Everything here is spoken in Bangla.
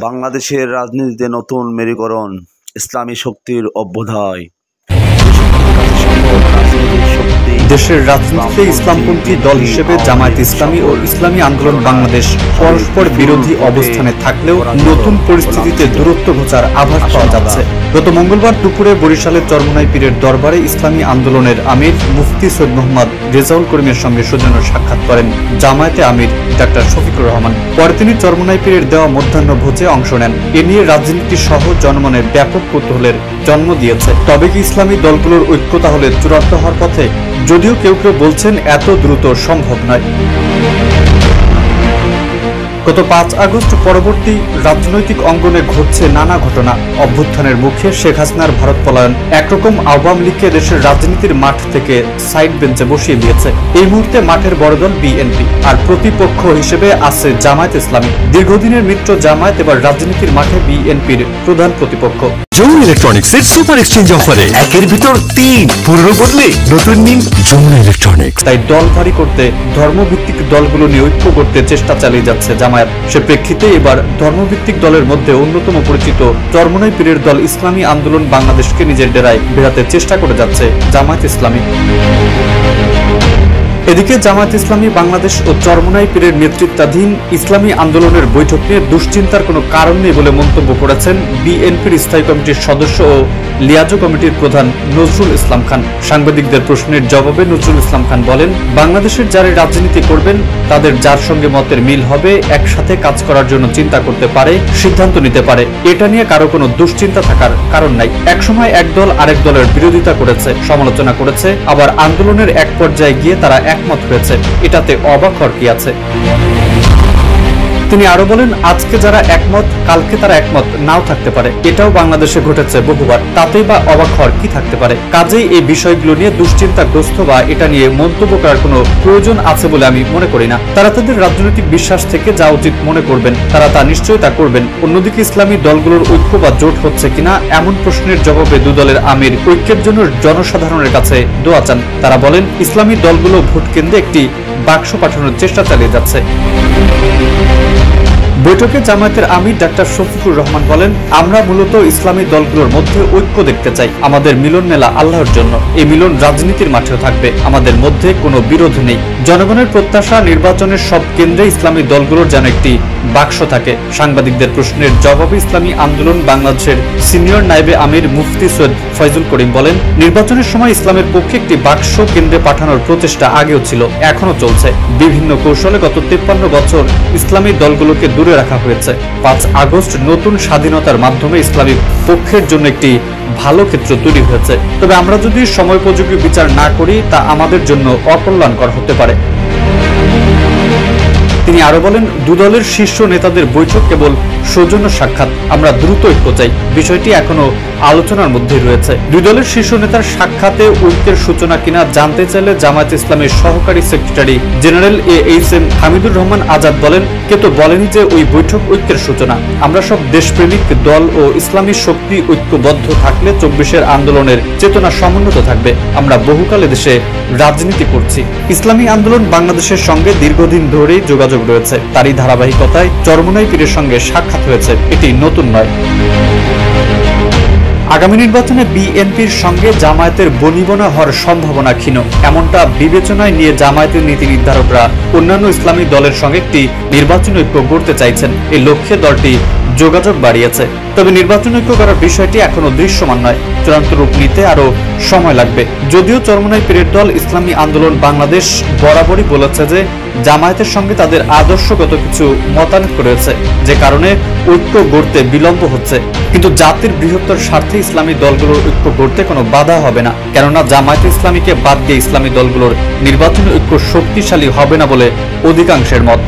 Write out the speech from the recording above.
বাংলাদেশের রাজনীতিতে নতুন মেরুকরণ, ইসলামী শক্তির অভ্যুদয়। দেশের রাজনীতিতে ইসলামপন্থী দল হিসেবে জামায়াত ইসলামী ও ইসলামী আন্দোলন বাংলাদেশ পরস্পর বিরোধী অবস্থানে থাকলেও নতুন পরিস্থিতিতে দূরত্ব ঘোচার আভাস পাওয়া যাচ্ছে। গত মঙ্গলবার দুপুরে বরিশালের চরমোনাই পীরের দরবারে ইসলামী আন্দোলনের আমির মুফতি সৈয়দ মোহাম্মদ রেজাউল করিমের সঙ্গে সৌজন্য সাক্ষাৎ করেন জামায়াতে আমির ডাক্তার শফিকুর রহমান। পরে তিনি চরমোনাই পীরের দেওয়া মধ্যাহ্ন ভোজে অংশ নেন। এ নিয়ে রাজনীতি সহ জনমনে ব্যাপক কৌতূহলের জন্ম দিয়েছে। তবে কি ইসলামী দলগুলোর ঐক্য তাহলে চূড়ান্ত হওয়ার পথে? যদিও কেউ কেউ বলছেন এত দ্রুত সম্ভব নয়। গত 5 আগস্ট পরবর্তী রাজনৈতিক অঙ্গনে ঘটছে নানা ঘটনা। অভ্যুত্থানের মুখে শেখ হাসিনার ভারত পলায়ন একরকম আওয়ামী লীগকে দেশের রাজনীতির মাঠ থেকে সাইড বেঞ্চে বসিয়ে দিয়েছে। এই মুহূর্তে মাঠের বড় দল বিএনপি, আর প্রতিপক্ষ হিসেবে আছে জামায়াত ইসলামী। দীর্ঘদিনের মিত্র জামায়াত এবার রাজনীতির মাঠে বিএনপির প্রধান প্রতিপক্ষ। যমুনা ইলেকট্রনিক্সের সুপার এক্সচেঞ্জ অফারে 1-এর ভিতর 3 পুরনো বদলে নতুন নিন যমুনা ইলেকট্রনিক্স। তাই দল ভারী করতে ধর্মভিত্তিক দলগুলো নিয়ে ঐক্য করতে চেষ্টা চালিয়ে যাচ্ছে জামায়াত। সে প্রেক্ষিতে এবার ধর্মভিত্তিক দলের মধ্যে অন্যতম পরিচিত চরমোনাই পীরের দল ইসলামী আন্দোলন বাংলাদেশকে নিজের ডেরায় ভেড়াতে চেষ্টা করে যাচ্ছে জামায়াত ইসলামী। এদিকে জামায়াত ইসলামী বাংলাদেশ ও চরমোনাই পীরের নেতৃত্বাধীন ইসলামী আন্দোলনের বৈঠক নিয়ে দুশ্চিন্তার কোনো কারণ নেই বলে মন্তব্য করেছেন বিএনপির স্থায়ী কমিটির সদস্য ও লিয়াজো কমিটির প্রধান নজরুল ইসলাম খান। সাংবাদিকদের প্রশ্নের জবাবে নজরুল ইসলাম খান বলেন, বাংলাদেশের যারা রাজনীতি করবেন তাদের যার সঙ্গে মতের মিল হবে, একসাথে কাজ করার জন্য চিন্তা করতে পারে, সিদ্ধান্ত নিতে পারে। এটা নিয়ে কারো কোনো দুশ্চিন্তা থাকার কারণ নাই। একসময় এক দল আরেক দলের বিরোধিতা করেছে, সমালোচনা করেছে, আবার আন্দোলনের এক পর্যায়ে গিয়ে তারা একমত হয়েছে। এটাতে অবাক হওয়ার কি আছে? তিনি আরো বলেন, আজকে যারা একমত কালকে তারা একমত নাও থাকতে পারে। এটাও বাংলাদেশে ঘটেছে বহুবার, তাতেই বা অবাক হওয়ার কি থাকতে পারে? কাজেই এই বিষয়গুলো নিয়ে দুশ্চিন্তাগ্রস্ত বা এটা নিয়ে মন্তব্য করার কোনো প্রয়োজন আছে বলে আমি মনে করি না। তারা তাদের রাজনৈতিক বিশ্বাস থেকে যা উচিত মনে করবেন তারা তা নিশ্চয়ই তা করবেন। অন্যদিকে ইসলামী দলগুলোর ঐক্য বা জোট হচ্ছে কিনা এমন প্রশ্নের জবাবে দু দলের আমির ঐক্যের জন্য জনসাধারণের কাছে দোয়া চান। তারা বলেন, ইসলামী দলগুলো ভোট কেন্দ্রে একটি বাক্স পাঠানোর চেষ্টা চালিয়ে যাচ্ছে। বৈঠকে জামায়াতের আমির ডাক্তার শফিকুর রহমান বলেন, আমরা মূলত ইসলামী দলগুলোর মধ্যে ঐক্য দেখতে চাই। আমাদের মিলন মেলা আল্লাহর জন্য, এই মিলন রাজনীতির মাঠেও থাকবে। আমাদের মধ্যে কোনো বিরোধ নেই। জনগণের প্রত্যাশা নির্বাচনের সব কেন্দ্রে ইসলামী দলগুলোর যেন একটি বাক্স থাকে। সাংবাদিকদের প্রশ্নের জবাবে ইসলামী আন্দোলন বাংলাদেশের সিনিয়র নায়েবে আমির মুফতি সৈয়দ ফয়জুল করিম বলেন, নির্বাচনের সময় ইসলামের পক্ষে একটি বাক্স কেন্দ্রে পাঠানোর প্রচেষ্টা আগেও ছিল, এখনো চলছে। বিভিন্ন কৌশলে গত 53 বছর ইসলামী দলগুলোকে দূরে রাখা হয়েছে। 5 আগস্ট নতুন স্বাধীনতার মাধ্যমে ইসলামী পক্ষের জন্য একটি ভালো ক্ষেত্র তৈরি হয়েছে। তবে আমরা যদি সময়োপযোগী বিচার না করি তা আমাদের জন্য অকল্যাণকর হতে পারে। তিনি আরো বলেন, দু দলের শীর্ষ নেতাদের বৈঠক কেবল সৌজন্য সাক্ষাৎ। আমরা দ্রুত ঐক্য চাই। বিষয়টি এখনো আলোচনার মধ্যে রয়েছে। দুই দলের শীর্ষ নেতার সাক্ষাতে ঐক্যের সূচনা কিনা জানতে চাইলে জামায়াত ইসলামের সহকারী secretary general AHM Hamidur Rahman Azad বলেন, কেউ তো বলেনি যে ওই বৈঠক ঐক্যের সূচনা। আমরা সব দেশপ্রেমিক দল ও ইসলামী শক্তি ঐক্যবদ্ধ থাকলে 24-এর আন্দোলনের চেতনা সমুন্নত থাকবে। আমরা বহুকালে দেশে রাজনীতি করছি। ইসলামী আন্দোলন বাংলাদেশের সঙ্গে দীর্ঘদিন ধরেই যোগাযোগ রয়েছে। তারই ধারাবাহিকতায় চরমোনাই পীরের সঙ্গে সাক্ষাৎ হয়েছে। এটি নতুন নয়। আগামী নির্বাচনে বিএনপির সঙ্গে জামায়াতের বনিবনা হওয়ার সম্ভাবনা ক্ষীণ, এমনটা বিবেচনায় নিয়ে জামায়াতের নীতি নির্ধারকরা অন্যান্য ইসলামী দলের সঙ্গে একটি নির্বাচন ঐক্য গড়তে চাইছেন। এই লক্ষ্যে দলটি যোগাযোগ বাড়িয়েছে। তবে নির্বাচন ঐক্য করার বিষয়টি এখনো দৃশ্যমান নয়, চূড়ান্ত রূপ নিতে আরো সময় লাগবে। যদিও চরমোনাই পীরের দল ইসলামী আন্দোলন বাংলাদেশ বরাবরই বলেছে যে জামায়াতের সঙ্গে তাদের আদর্শগত কিছু মতানৈক্য রয়েছে, যে কারণে ঐক্য গড়তে বিলম্ব হচ্ছে। কিন্তু জাতির বৃহত্তর স্বার্থে ইসলামী দলগুলোর ঐক্য গড়তে কোনো বাধা হবে না, কেননা জামায়াত ইসলামীকে বাদ দিয়ে ইসলামী দলগুলোর নির্বাচনী ঐক্য শক্তিশালী হবে না বলে অধিকাংশের মত।